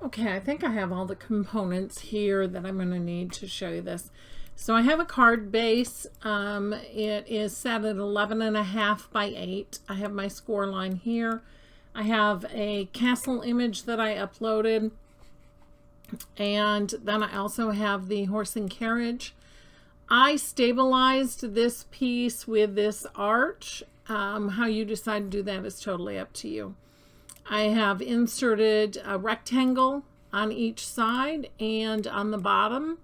Okay, I think I have all the components here that I'm going to need to show you this. So I have a card base. It is set at 11.5 by 8. I have my score line here. I have a castle image that I uploaded. And then I also have the horse and carriage. I stabilized this piece with this arch. How you decide to do that is totally up to you. I have inserted a rectangle on each side and on the bottom.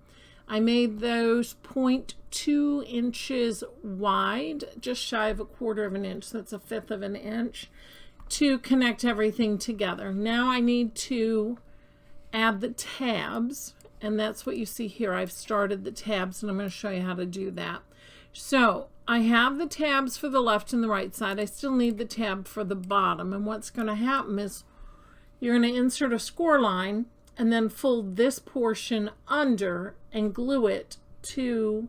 I made those 0.2 inches wide, just shy of 1/4 of an inch. That's 1/5 of an inch to connect everything together. Now I need to add the tabs, and that's what you see here. I've started the tabs, and I'm going to show you how to do that. So I have the tabs for the left and the right side. I still need the tab for the bottom. And what's going to happen is you're going to insert a score line and then fold this portion under and glue it to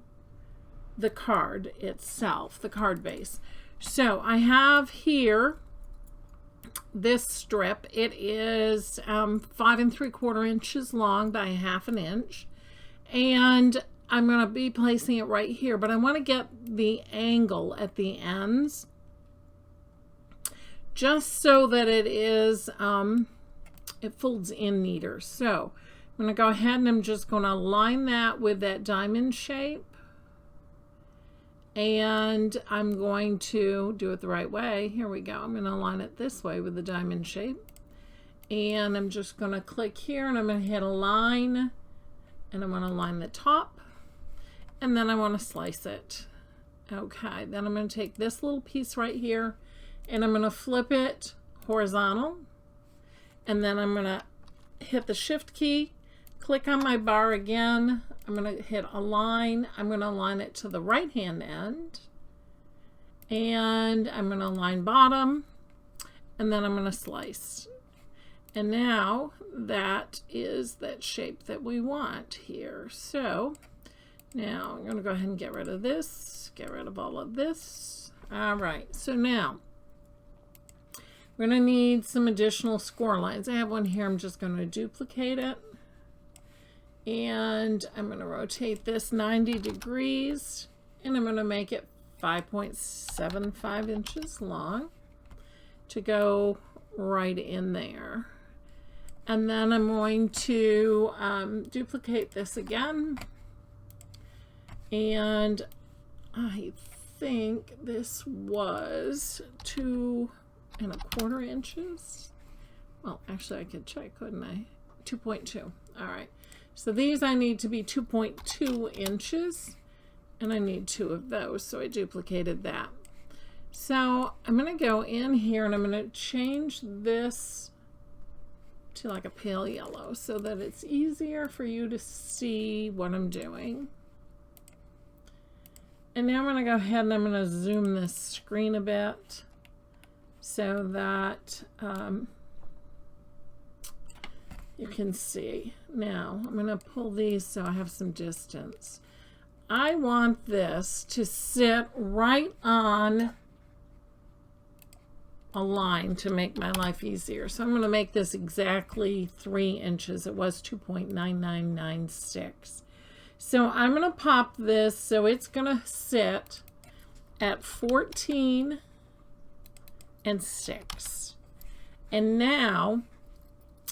the card itself, the card base. So I have here this strip. It is 5 3/4 inches long by 1/2 inch. And I'm going to be placing it right here, but I want to get the angle at the ends just so that it is, it folds in neater. So I'm going to go ahead and I'm just going to align that with that diamond shape. And I'm going to do it the right way. Here we go. I'm going to align it this way with the diamond shape. And I'm just going to click here and I'm going to hit align. And I'm going to align the top. And then I want to slice it. Okay, then I'm going to take this little piece right here and I'm going to flip it horizontal. And then I'm going to hit the shift key, click on my bar again. I'm going to hit align. I'm going to align it to the right hand end. And I'm going to align bottom. And then I'm going to slice. And now that is that shape that we want here. So now I'm going to go ahead and get rid of this, get rid of all of this. All right, so now we're going to need some additional score lines. I have one here. I'm just going to duplicate it. And I'm going to rotate this 90 degrees. And I'm going to make it 5.75 inches long to go right in there. And then I'm going to duplicate this again. And I think this was 2 1/4 inches. Well, actually I could check, couldn't I? 2.2. All right. So these I need to be 2.2 inches. And I need 2 of those. So I duplicated that. So I'm going to go in here and I'm going to change this to like a pale yellow so that it's easier for you to see what I'm doing. And now I'm going to go ahead and I'm going to zoom this screen a bit so that you can see. Now I'm going to pull these so I have some distance. I want this to sit right on a line to make my life easier. So I'm going to make this exactly 3 inches. It was 2.9996. So I'm going to pop this so it's going to sit at 14 and 6. And now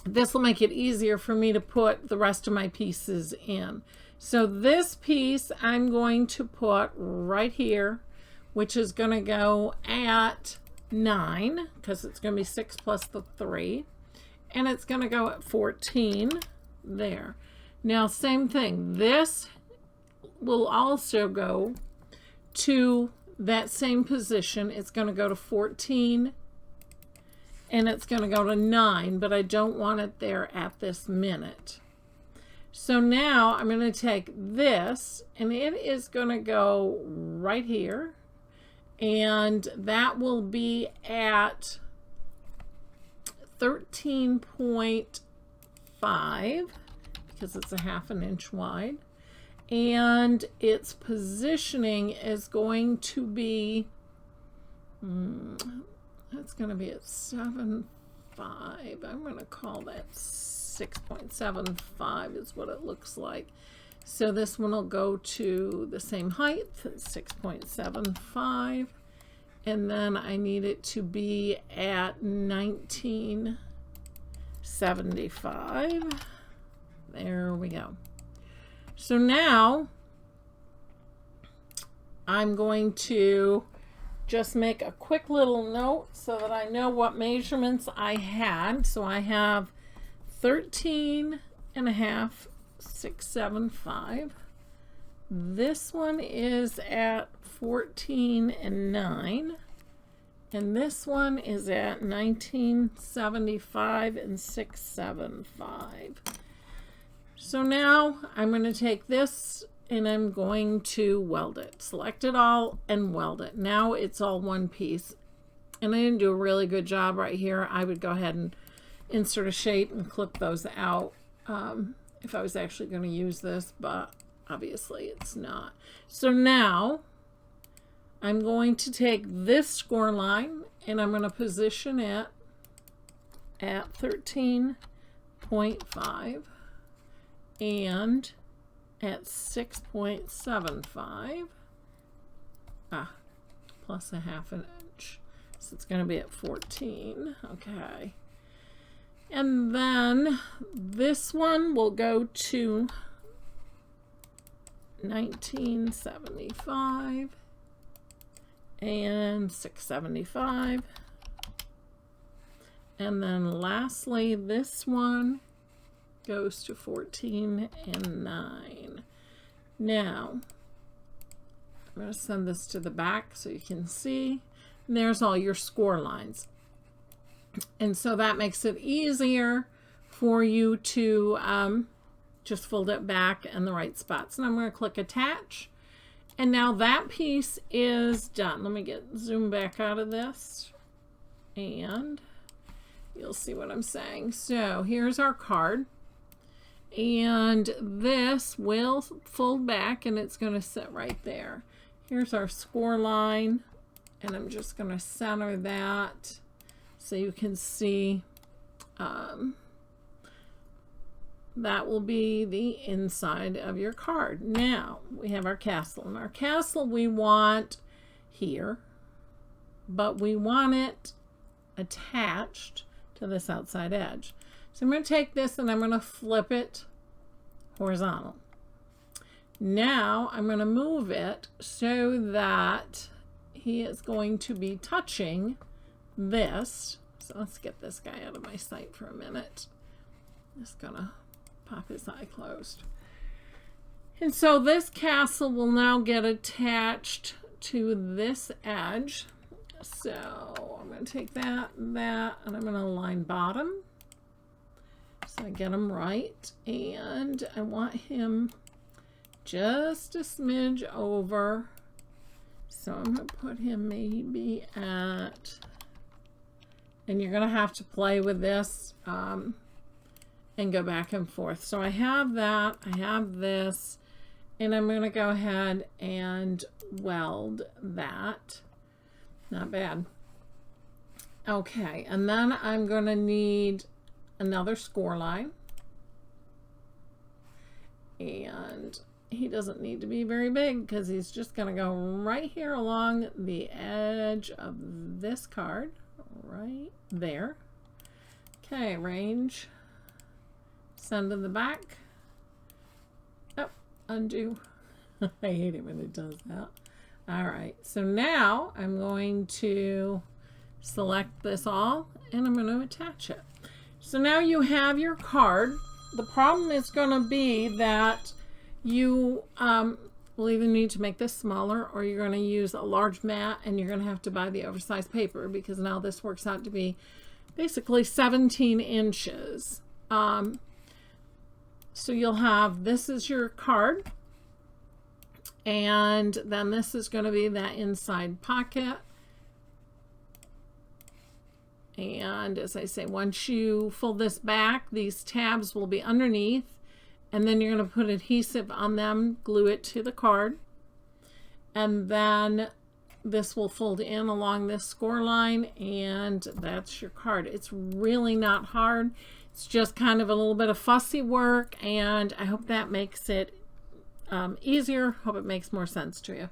this will make it easier for me to put the rest of my pieces in. So this piece I'm going to put right here, which is going to go at 9 because it's going to be 6 plus the 3. And it's going to go at 14 there. Now, same thing. This will also go to that same position. It's going to go to 14 and it's going to go to 9, but I don't want it there at this minute. So now I'm going to take this and it is going to go right here. And that will be at 13.5 because it's a 1/2 inch wide. And its positioning is going to be, it's going to be at 7.5. I'm going to call that 6.75 is what it looks like. So this one will go to the same height, 6.75. And then I need it to be at 1975. There we go. So now I'm going to just make a quick little note so that I know what measurements I had. So I have 13.5, 675. This one is at 14.9, and this one is at 1975 and 675. So now I'm going to take this and I'm going to weld it. Select it all and weld it. Now it's all one piece. And I didn't do a really good job right here. I would go ahead and insert a shape and clip those out if I was actually going to use this, but obviously it's not. So now I'm going to take this score line and I'm going to position it at 13.5 and at 6.75, plus a half an inch. So it's going to be at 14. Okay. And then this one will go to 1975 and 675. And then lastly, this one goes to 14.9. Now, I'm going to send this to the back so you can see. And there's all your score lines. And so that makes it easier for you to just fold it back in the right spots. And I'm going to click attach. And now that piece is done. Let me zoom back out of this. And you'll see what I'm saying. So here's our card. And this will fold back and it's going to sit right there. Here's our score line. And I'm just going to center that so you can see that will be the inside of your card. Now we have our castle, and our castle we want here, but we want it attached to this outside edge. So I'm going to take this and I'm going to flip it horizontal. Now I'm going to move it so that he is going to be touching this. So let's get this guy out of my sight for a minute. Just gonna pop his eye closed. And so this castle will now get attached to this edge. So I'm going to take that, and I'm going to line bottom. So I get him right. And I want him just a smidge over. So I'm going to put him maybe at, and you're going to have to play with this and go back and forth. So I have that, I have this, and I'm going to go ahead and weld that. Not bad. Okay, and then I'm going to need another score line. And he doesn't need to be very big because he's just going to go right here along the edge of this card. Right there. Okay, range. Send in the back. Oh, undo. I hate it when it does that. All right, so now I'm going to select this all and I'm going to attach it. So now you have your card. The problem is going to be that you will either need to make this smaller or you're going to use a large mat and you're going to have to buy the oversized paper because now this works out to be basically 17 inches. So you'll have, this is your card, and then this is going to be that inside pocket. And as I say, once you fold this back, these tabs will be underneath, and then you're going to put adhesive on them, glue it to the card, and then this will fold in along this score line, and that's your card. It's really not hard. It's just kind of a little bit of fussy work, and I hope that makes it easier. Hope it makes more sense to you.